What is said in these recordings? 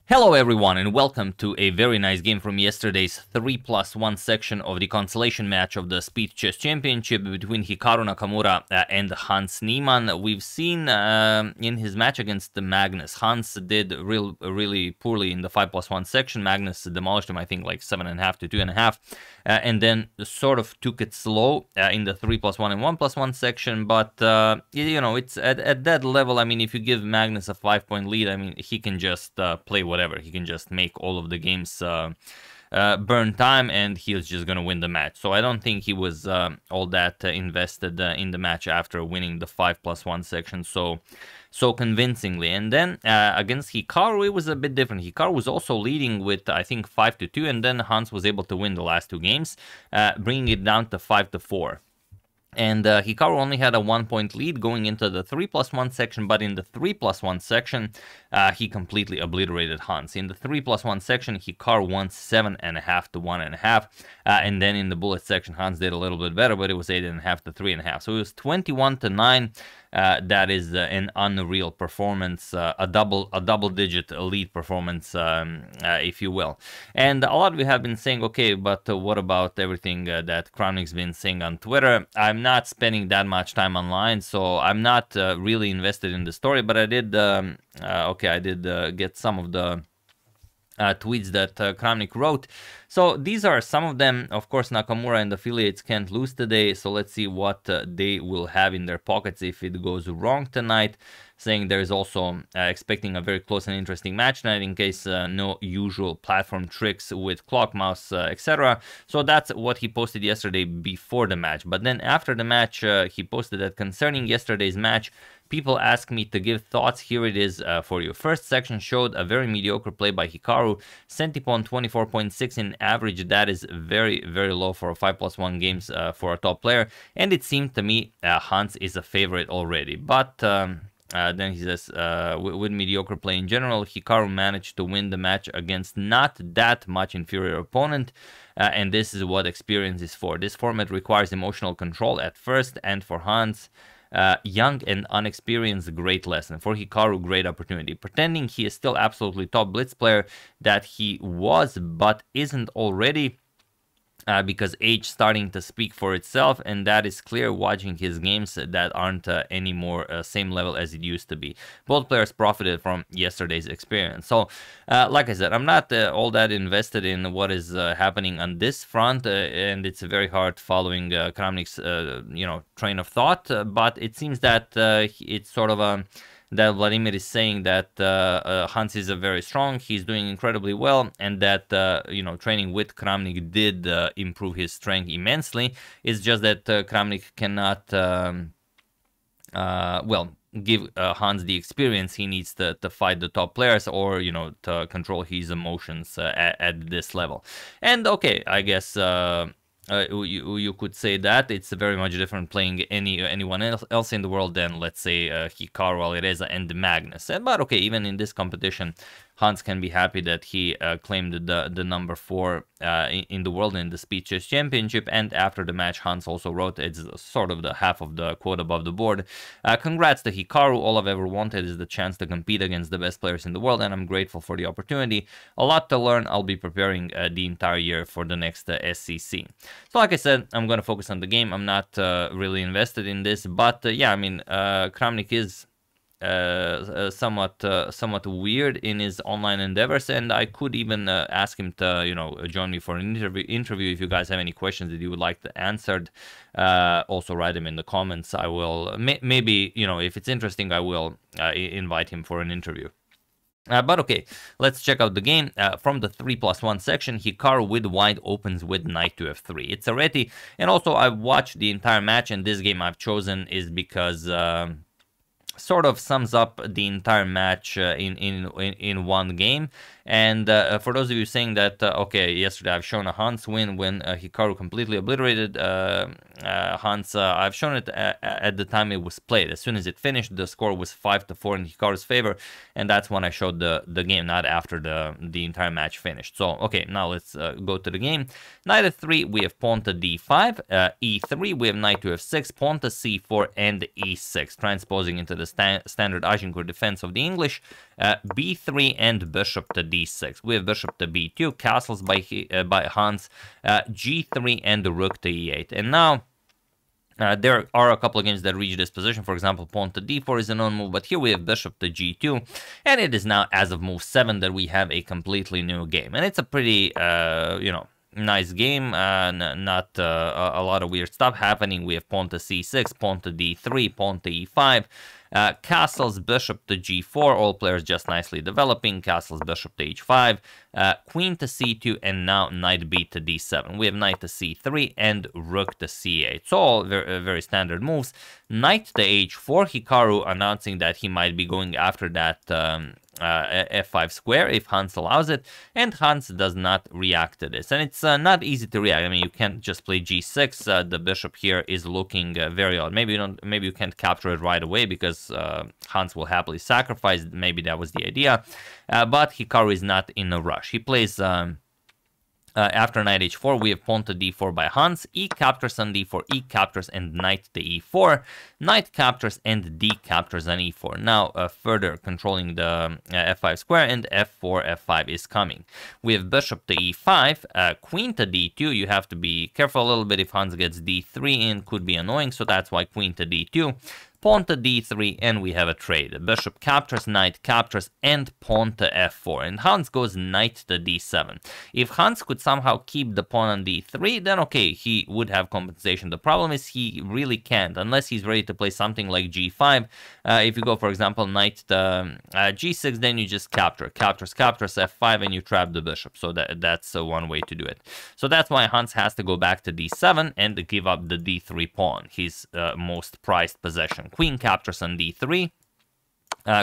Hello everyone and welcome to a very nice game from yesterday's 3+1 section of the consolation match of the Speed Chess Championship between Hikaru Nakamura and Hans Niemann. We've seen in his match against the Magnus, Hans did really poorly in the 5+1 section. Magnus demolished him, I think, like 7.5 to 2.5, and then sort of took it slow in the 3+1 and 1+1 section. But you know, it's at that level. I mean, if you give Magnus a 5-point lead, I mean, he can just play whatever. He can just make all of the games burn time, and he's just gonna win the match. So I don't think he was all that invested in the match after winning the 5+1 section so convincingly. And then against Hikaru, it was a bit different. Hikaru was also leading with, I think, 5-2, and then Hans was able to win the last two games, bringing it down to 5-4. And Hikaru only had a 1-point lead going into the 3+1 section, but in the 3+1 section, he completely obliterated Hans. In the 3+1 section, Hikaru won 7.5 to 1.5, and then in the bullet section, Hans did a little bit better, but it was 8.5 to 3.5. So it was 21 to 9. That is an unreal performance, a double-digit lead performance, if you will. And a lot of you have been saying, okay, but what about everything that Kramnik's been saying on Twitter? I'm not spending that much time online, so I'm not really invested in the story. But I did, I did get some of the tweets that Kramnik wrote. So these are some of them. Of course, Nakamura and affiliates can't lose today, so let's see what they will have in their pockets if it goes wrong tonight. Saying there is also expecting a very close and interesting match tonight in case no usual platform tricks with clock mouse, etc. So that's what he posted yesterday before the match. But then after the match, he posted that concerning yesterday's match, people ask me to give thoughts. Here it is for you. First section showed a very mediocre play by Hikaru. Centipon 24.6 in average. That is very low for a 5+1 games for a top player. And it seemed to me Hans is a favorite already. But then he says, with mediocre play in general, Hikaru managed to win the match against not that much inferior opponent. And this is what experience is for. This format requires emotional control at first, and for Hans, young and unexperienced, great lesson. For Hikaru, great opportunity. Pretending he is still absolutely top blitz player that he was but isn't already, because age starting to speak for itself, and that is clear watching his games that aren't anymore same level as it used to be. Both players profited from yesterday's experience. So like I said, I'm not all that invested in what is happening on this front, and it's very hard following Kramnik's train of thought, but it seems that it's sort of that Vladimir is saying that Hans is very strong, he's doing incredibly well, and that training with Kramnik did improve his strength immensely. It's just that Kramnik cannot give Hans the experience he needs to fight the top players, or to control his emotions at this level. And okay, I guess you could say that it's very much different playing anyone else in the world than, let's say, Hikaru, Alireza, and Magnus. But okay, even in this competition, Hans can be happy that he claimed the number 4 in the world in the Speed Chess Championship. And after the match, Hans also wrote, it's sort of the half of the quote above the board, congrats to Hikaru, all I've ever wanted is the chance to compete against the best players in the world, and I'm grateful for the opportunity. A lot to learn. I'll be preparing the entire year for the next SCC. So like I said, I'm going to focus on the game. I'm not really invested in this, but yeah, I mean, Kramnik is somewhat weird in his online endeavors, and I could even ask him to join me for an interview. If you guys have any questions that you would like to answered, also write them in the comments. I will maybe if it's interesting, I will invite him for an interview. But okay, let's check out the game. From the 3+1 section, Hikaru with white opens with knight to f3. It's a Reti, and also I've watched the entire match, and this game I've chosen is because sort of sums up the entire match in one game. And for those of you saying that, okay, yesterday I've shown a Hans win when Hikaru completely obliterated Hans, I've shown it at the time it was played. As soon as it finished, the score was 5-4 in Hikaru's favor, and that's when I showed the game, not after the entire match finished. So, okay, now let's go to the game. Knight f3, we have pawn to d5, e3, we have knight to f6, pawn to c4, and e6, transposing into the standard Agincourt defense of the English. b3 and bishop to d6. We have bishop to b2, castles by Hans, g3 and the rook to e8. And now there are a couple of games that reach this position. For example, pawn to d4 is a known move, but here we have bishop to g2, and it is now as of move 7 that we have a completely new game. And it's a pretty, nice game, not a lot of weird stuff happening. We have pawn to c6, pawn to d3, pawn to e5, castles, bishop to g4, all players just nicely developing, castles, bishop to h5, queen to c2, and now knight b to d7. We have knight to c3 and rook to c8. So all very standard moves. Knight to h4, Hikaru announcing that he might be going after that f5 square if Hans allows it, and Hans does not react to this. And it's not easy to react. I mean, you can't just play g6. The bishop here is looking very odd. Maybe you can't capture it right away because Hans will happily sacrifice. Maybe that was the idea. But Hikaru is not in a rush. He plays after knight h4, we have pawn to d4 by Hans, e captures on d4, e captures, and knight to e4, knight captures, and d captures on e4. Now, further controlling the f5 square, and f4, f5 is coming. We have bishop to e5, queen to d2. You have to be careful a little bit if Hans gets d3 in, could be annoying, so that's why queen to d2. Pawn to d3, and we have a trade. Bishop captures, knight captures, and pawn to f4. And Hans goes knight to d7. If Hans could somehow keep the pawn on d3, then okay, he would have compensation. The problem is he really can't, unless he's ready to play something like g5. If you go, for example, knight to g6, then you just captures f5, and you trap the bishop. So that's one way to do it. So that's why Hans has to go back to d7 and give up the d3 pawn, his most prized possession. Queen captures on d3,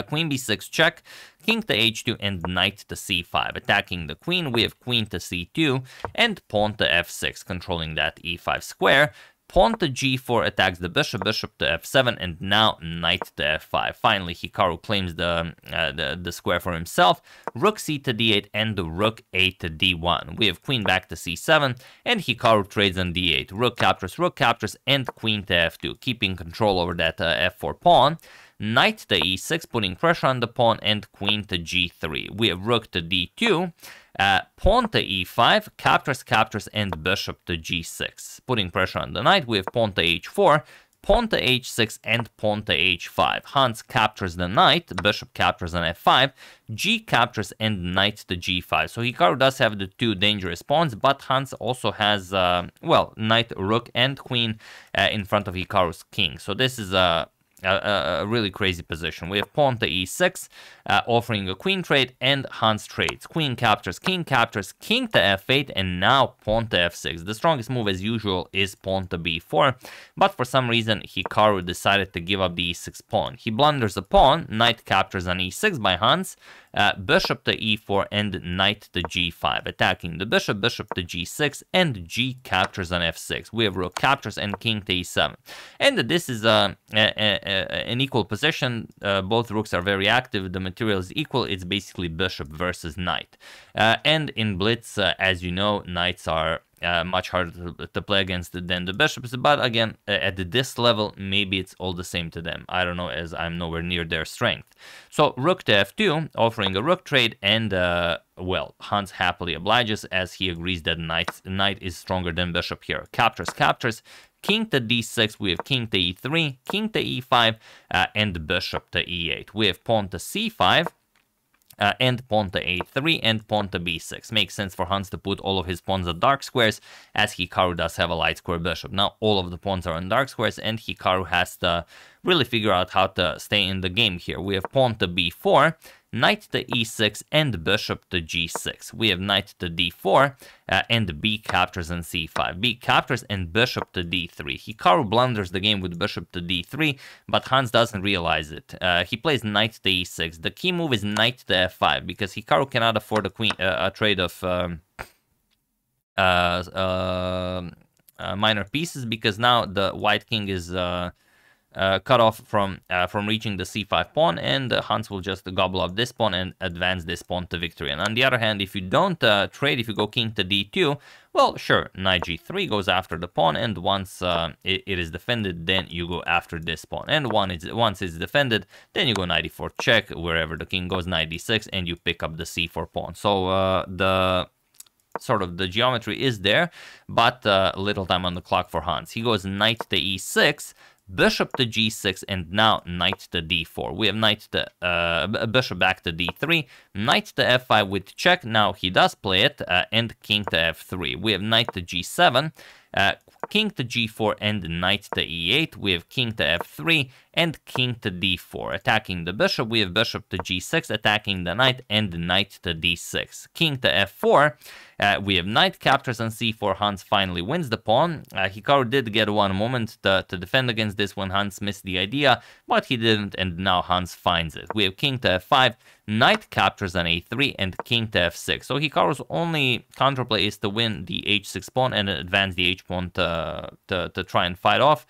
queen b6 check, king to h2, and knight to c5. Attacking the queen, we have queen to c2 and pawn to f6, controlling that e5 square. Pawn to g4 attacks the bishop, bishop to f7, and now knight to f5. Finally, Hikaru claims the square for himself. Rook c to d8 and the rook a to d1. We have queen back to c7, and Hikaru trades on d8. Rook captures, and queen to f2, keeping control over that f4 pawn. Knight to e6, putting pressure on the pawn, and queen to g3. We have rook to d2, pawn to e5, captures, and bishop to g6. Putting pressure on the knight, we have pawn to h4, pawn to h6, and pawn to h5. Hans captures the knight, bishop captures on f5, g captures, and knight to g5. So Hikaru does have the two dangerous pawns, but Hans also has, knight, rook, and queen in front of Hikaru's king. So this is a really crazy position. We have pawn to e6, offering a queen trade, and Hans trades. Queen captures, king to f8, and now pawn to f6. The strongest move, as usual, is pawn to b4, but for some reason, Hikaru decided to give up the e6 pawn. He blunders a pawn, knight captures on e6 by Hans, bishop to e4, and knight to g5. Attacking the bishop, bishop to g6, and g captures on f6. We have rook captures and king to e7. And this is an equal position. Both rooks are very active. The material is equal. It's basically bishop versus knight. And in blitz, as you know, knights are much harder to play against than the bishops, but again, at this level, maybe it's all the same to them. I don't know, as I'm nowhere near their strength. So rook to f2, offering a rook trade, and Hans happily obliges as he agrees that knight is stronger than bishop here. Captures, king to d6, we have king to e3, king to e5, and bishop to e8. We have pawn to c5, and pawn to a3, and pawn to b6. Makes sense for Hans to put all of his pawns on dark squares, as Hikaru does have a light square bishop. Now all of the pawns are on dark squares, and Hikaru has to really figure out how to stay in the game here. We have pawn to b4, knight to e6, and bishop to g6. We have knight to d4, and b captures on c5. B captures and bishop to d3. Hikaru blunders the game with bishop to d3, but Hans doesn't realize it. He plays knight to e6. The key move is knight to f5, because Hikaru cannot afford a trade of minor pieces, because now the white king is cut off from reaching the c5 pawn, and Hans will just gobble up this pawn and advance this pawn to victory. And on the other hand, if you don't trade, if you go king to d2, well, sure, knight g3 goes after the pawn, and once it is defended, then you go after this pawn. And once it's defended, then you go knight e4 check, wherever the king goes, knight d6, and you pick up the c4 pawn. So the geometry is there, but little time on the clock for Hans. He goes knight to e6, bishop to g6, and now knight to d4. We have knight to bishop back to d3, knight to f5 with check. Now he does play it, and king to f3. We have knight to g7, king to g4, and knight to e8. We have king to f3 and king to d4. Attacking the bishop, we have bishop to g6, attacking the knight, and knight to d6. King to f4, we have knight captures on c4. Hans finally wins the pawn. Hikaru did get one moment to defend against this when Hans missed the idea, but he didn't, and now Hans finds it. We have king to f5, knight captures on a3, and king to f6. So Hikaru's only counterplay is to win the h6 pawn and advance the h pawn to try and fight off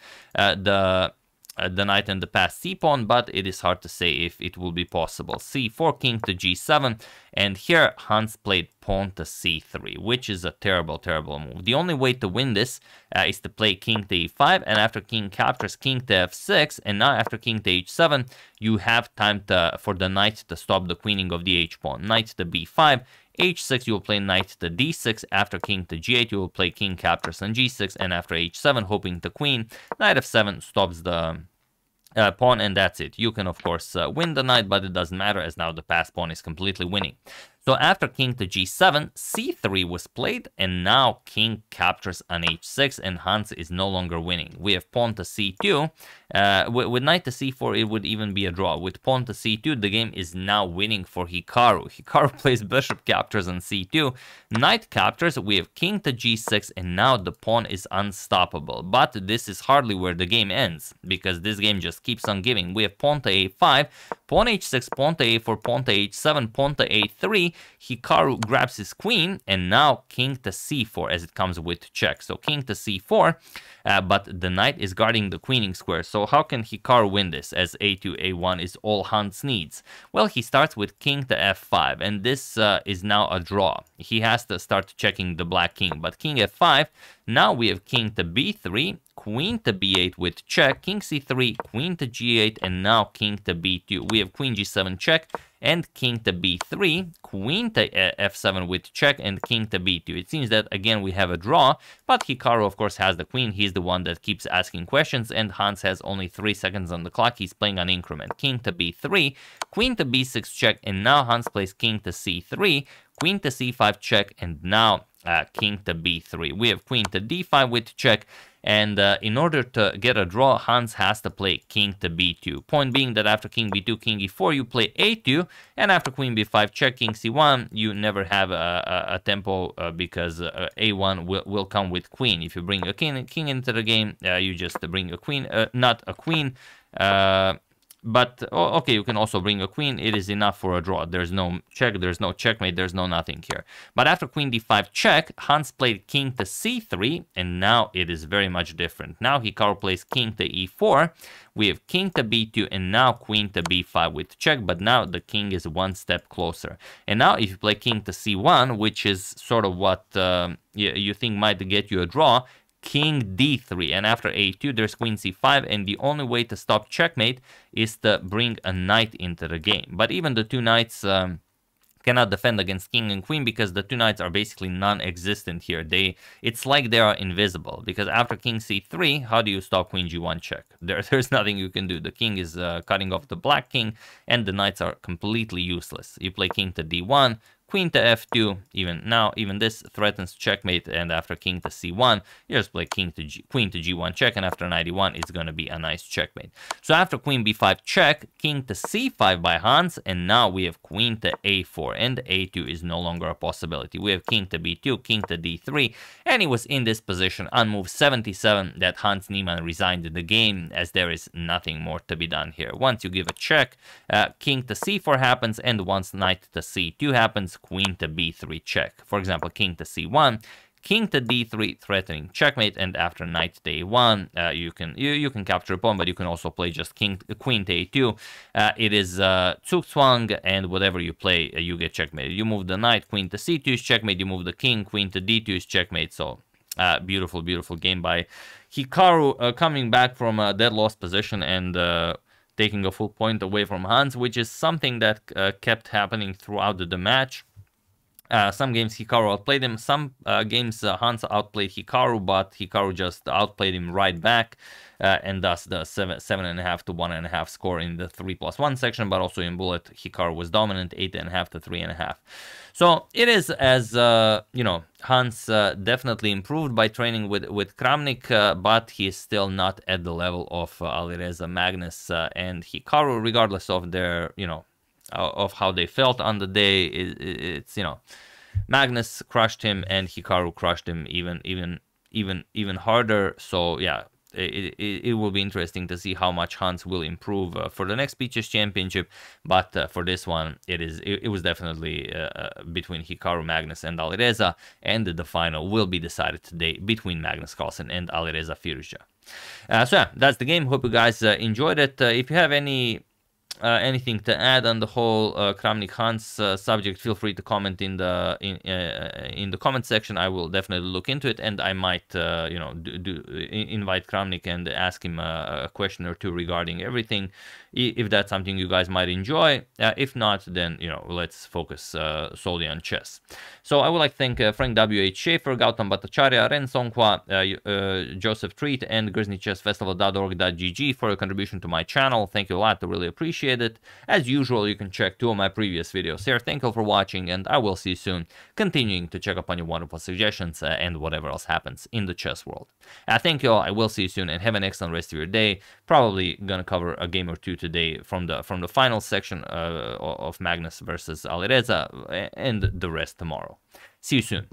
the knight and the passed c pawn, but it is hard to say if it will be possible. c4, king to g7, and here Hans played pawn to c3, which is a terrible, terrible move. The only way to win this is to play king to e5, and after king captures, king to f6, and now after king to h7, you have time for the knight to stop the queening of the h pawn. Knight to b5, h6, you will play knight to d6. After king to g8, you will play king captures on g6, and after h7, hoping to queen, knight f7 stops the pawn, and that's it. You can, of course, win the knight, but it doesn't matter, as now the passed pawn is completely winning. So after king to g7, c3 was played, and now king captures on h6, and Hans is no longer winning. We have pawn to c2. With knight to c4, it would even be a draw. With pawn to c2, the game is now winning for Hikaru. Hikaru plays bishop captures on c2. Knight captures, we have king to g6, and now the pawn is unstoppable. But this is hardly where the game ends, because this game just keeps on giving. We have pawn to a5, pawn h6, pawn to a4, pawn to h7, pawn to a3. Hikaru grabs his queen, and now king to c4 as it comes with check. So king to c4, but the knight is guarding the queening square. So how can Hikaru win this, as a2, a1 is all Hans needs? Well, he starts with king to f5, and this is now a draw. He has to start checking the black king, but king f5, now we have king to b3, queen to b8 with check, king c3, queen to g8, and now king to b2. We have queen g7 check, and king to b3, queen to f7 with check, and king to b2. It seems that, again, we have a draw, but Hikaru, of course, has the queen. He's the one that keeps asking questions, and Hans has only 3 seconds on the clock. He's playing on increment. King to b3, queen to b6 check, and now Hans plays king to c3, queen to c5 check, and now king to b3. We have queen to d5 with check, and in order to get a draw, Hans has to play king to b2. Point being that after king b2, king e4, you play a2, and after queen b5 check, king c1, you never have a tempo because a1 will come with queen. If you bring a king into the game, you just bring a queen, not a queen. But, okay, you can also bring a queen. It is enough for a draw. There's no check, there's no checkmate, there's no nothing here. But after queen d5 check, Hans played king to c3, and now it is very much different. Now Hikaru plays king to e4. We have king to b2, and now queen to b5 with check, but now the king is one step closer. And now if you play king to c1, which is sort of what you think might get you a draw, king d3, and after a2 there's queen c5, and the only way to stop checkmate is to bring a knight into the game. But even the two knights cannot defend against king and queen, because the two knights are basically non-existent here. It's like they are invisible, because after king c3, how do you stop queen g1 check? There's nothing you can do. The king is cutting off the black king, and the knights are completely useless. You play king to d1, queen to f2, even this threatens checkmate, and after king to c1, you just play queen to g1 check, and after knight e1, it's going to be a nice checkmate. So after queen b5 check, king to c5 by Hans, and now we have queen to a4, and a2 is no longer a possibility. We have king to b2, king to d3, and it was in this position on move 77 that Hans Niemann resigned the game, as there is nothing more to be done here. Once you give a check, king to c4 happens, and once knight to c2 happens, queen to b3 check. For example, king to c1, king to d3, threatening checkmate, and after knight to a1, you can capture a pawn, but you can also play just queen to a2. It is zugzwang, and whatever you play, you get checkmated. You move the knight, queen to c2 is checkmate. You move the king, queen to d2 is checkmate. So beautiful, beautiful game by Hikaru, coming back from a dead lost position and taking a full point away from Hans, which is something that kept happening throughout the match. Some games Hikaru outplayed him, some games Hans outplayed Hikaru, but Hikaru just outplayed him right back, and thus the 7.5 to 1.5 score in the 3+1 section, but also in bullet Hikaru was dominant, 8.5 to 3.5. So it is, as you know, Hans definitely improved by training with Kramnik, but he is still not at the level of Alireza, Magnus, and Hikaru, regardless of their, you know, of how they felt on the day. It's, you know, Magnus crushed him and Hikaru crushed him even harder. So yeah, it will be interesting to see how much Hans will improve for the next Speed Chess Championship. But for this one, it was definitely between Hikaru, Magnus, and Alireza, and the final will be decided today between Magnus Carlsen and Alireza Firuza. So yeah, that's the game. Hope you guys enjoyed it. If you have anything to add on the whole Kramnik Hans subject, feel free to comment in the comment section. I will definitely look into it, and I might you know, invite Kramnik and ask him a question or two regarding everything, if that's something you guys might enjoy. If not, then, you know, let's focus solely on chess. So I would like to thank Frank W.H. Schaefer, Gautam Bhattacharya, Ren Songkwa, Joseph Treat, and GrizzlyChessFestival.org.gg for your contribution to my channel. Thank you a lot, I really appreciate it. As usual, you can check 2 of my previous videos here. Thank you for watching, and I will see you soon, continuing to check up on your wonderful suggestions and whatever else happens in the chess world. Thank you all, I will see you soon, and have an excellent rest of your day. Probably gonna cover a game or two today from the final section of Magnus versus Alireza, and the rest tomorrow. See you soon.